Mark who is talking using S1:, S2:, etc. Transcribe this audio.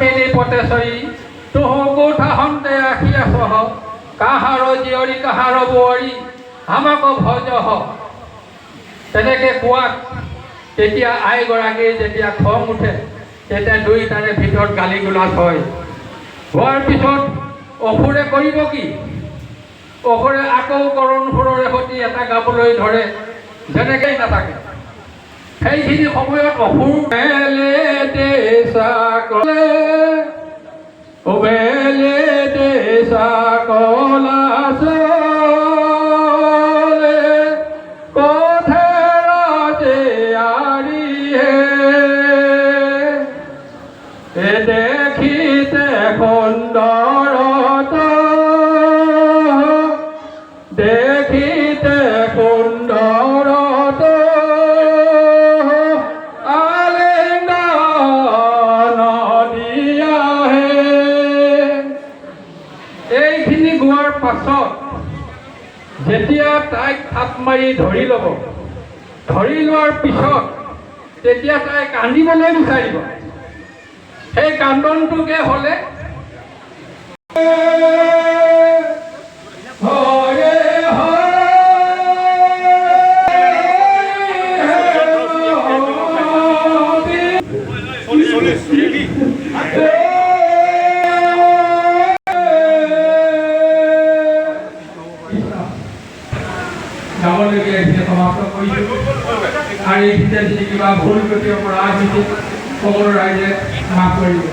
S1: পদ্মিনী পটেশ্বৰী তোহকো ঠাহন্তে আহি আছহ কাহাৰ জীয়ৰী কাহাৰ বোৱাৰী আমাক ভজহ। তেনেকৈ কোৱাত তেতিয়া আইগৰাকীৰ যেতিয়া খং উঠে তেতিয়া দুয়োটাৰে ভিতৰত গালি গোলাজ হয়। হোৱাৰ পিছত অসুৰে কৰিব কি? অসুৰে আকৌ কৰণ সুৰৰে সৈতে এটা গাবলৈ ধৰে, যেনেকৈ নাথাকে। সেইখিনি সময়ত অসুৰ বেলে দেশা কলে বেলে দেশা কলা চলে কথেৰা জীয়াৰী হে দেখিতে সুন্দৰত দেখিতে সুন্দৰত আলিঙ্গন দিয়াহে। এইখিনি গোৱাৰ পাছত যেতিয়া তাইক থাপ মাৰি ধৰি ল'ব, ধৰি লোৱাৰ পিছত তেতিয়া তাই কান্দিবলৈ বিচাৰিব। সেই কান্দনটোকে হ'লে যাবলগীয়া এইখিনি সমাপ্ত কৰিছোঁ। আৰু এইখিনিতে যদি কিবা ভুল গতি অপৰাধ হৈছে সকলো ৰাইজে মাফ কৰিব।